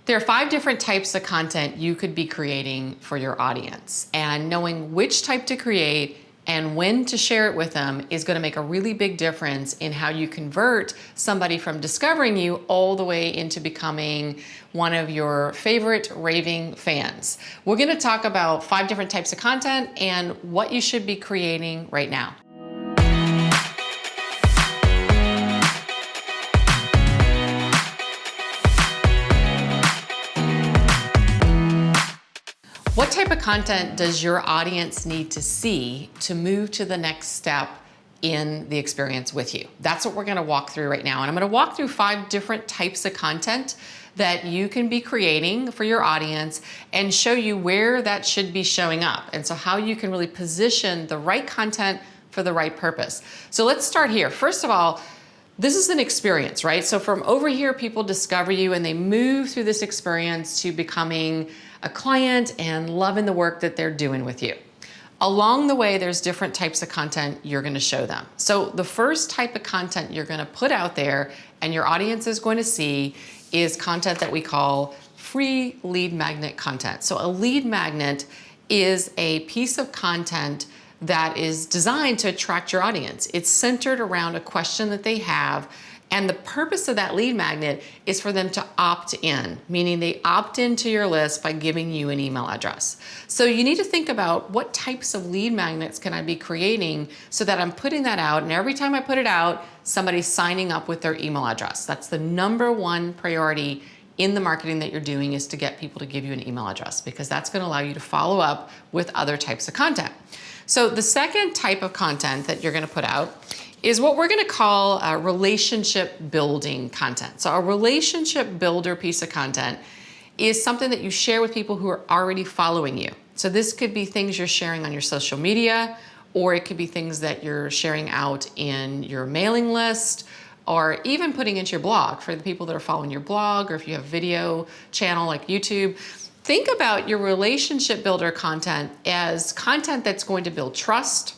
There are 5 different types of content you could be creating for your audience, and knowing which type to create and when to share it with them is going to make a really big difference in how you convert somebody from discovering you all the way into becoming one of your favorite raving fans. We're going to talk about 5 different types of content and what you should be creating right now. What type of content does your audience need to see to move to the next step in the experience with you? That's what we're going to walk through right now. And I'm going to walk through 5 different types of content that you can be creating for your audience and show you where that should be showing up. And so how you can really position the right content for the right purpose. So let's start here. First of all, this is an experience, right? So from over here, people discover you and they move through this experience to becoming a client and loving the work that they're doing with you. Along the way, there's different types of content you're going to show them. So the first type of content you're going to put out there and your audience is going to see is content that we call free lead magnet content. So a lead magnet is a piece of content that is designed to attract your audience. It's centered around a question that they have, and the purpose of that lead magnet is for them to opt in, meaning they opt into your list by giving you an email address. So you need to think about what types of lead magnets can I be creating so that I'm putting that out, and every time I put it out, somebody's signing up with their email address. That's the #1 priority in the marketing that you're doing, is to get people to give you an email address, because that's going to allow you to follow up with other types of content. So the second type of content that you're going to put out is what we're going to call a relationship building content. So a relationship builder piece of content is something that you share with people who are already following you. So this could be things you're sharing on your social media, or it could be things that you're sharing out in your mailing list, or even putting into your blog for the people that are following your blog, or if you have a video channel like YouTube. Think about your relationship builder content as content that's going to build trust.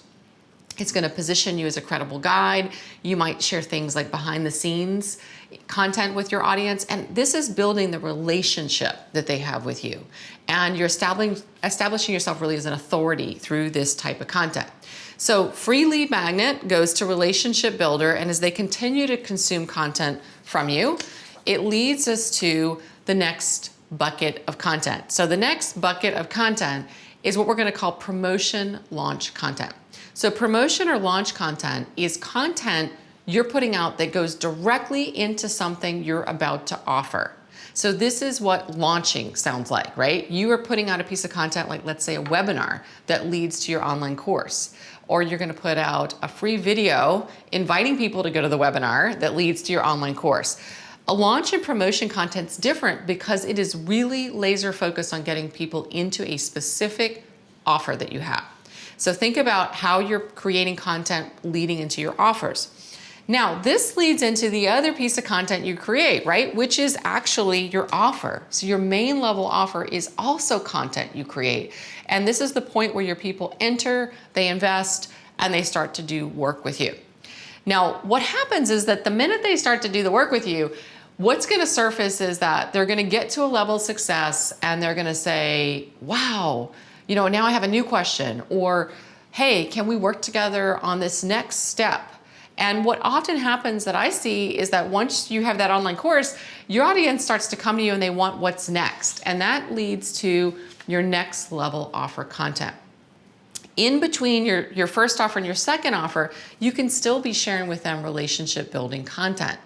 It's going to position you as a credible guide. You might share things like behind the scenes content with your audience. And this is building the relationship that they have with you. And you're establishing yourself really as an authority through this type of content. So free lead magnet goes to relationship builder. And as they continue to consume content from you, it leads us to the next bucket of content. So the next bucket of content is what we're going to call promotion launch content. So promotion or launch content is content you're putting out that goes directly into something you're about to offer. So this is what launching sounds like, right? You are putting out a piece of content like, let's say, a webinar that leads to your online course. Or you're going to put out a free video inviting people to go to the webinar that leads to your online course. A launch and promotion content's different because it is really laser focused on getting people into a specific offer that you have. So think about how you're creating content leading into your offers. Now, this leads into the other piece of content you create, right? Which is actually your offer. So your main level offer is also content you create. And this is the point where your people enter, they invest, and they start to do work with you. Now, what happens is that the minute they start to do the work with you, what's going to surface is that they're going to get to a level of success and they're going to say, wow, now I have a new question, or, hey, can we work together on this next step? And what often happens that I see is that once you have that online course, your audience starts to come to you and they want what's next. And that leads to your next level offer content. In between your first offer and your second offer, you can still be sharing with them relationship building content.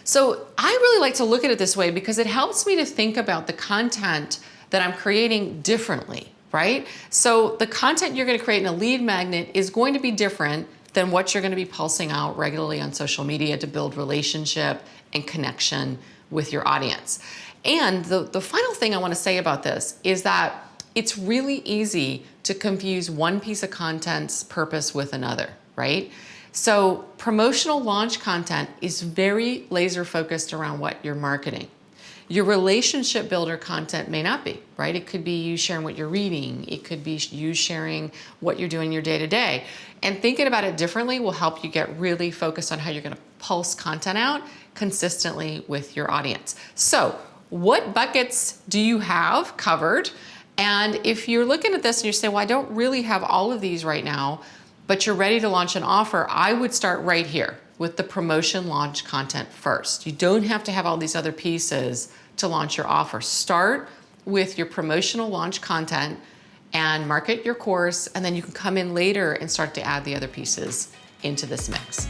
So I really like to look at it this way because it helps me to think about the content that I'm creating differently, right? So the content you're going to create in a lead magnet is going to be different than what you're going to be pulsing out regularly on social media to build relationship and connection with your audience. And the final thing I want to say about this is that it's really easy to confuse one piece of content's purpose with another, right? So promotional launch content is very laser focused around what you're marketing. Your relationship builder content may not be, right? It could be you sharing what you're reading. It could be you sharing what you're doing your day to day. And thinking about it differently will help you get really focused on how you're going to pulse content out consistently with your audience. So what buckets do you have covered? And if you're looking at this and you're saying, well, I don't really have all of these right now, but you're ready to launch an offer, I would start right here with the promotion launch content first. You don't have to have all these other pieces to launch your offer. Start with your promotional launch content and market your course, and then you can come in later and start to add the other pieces into this mix.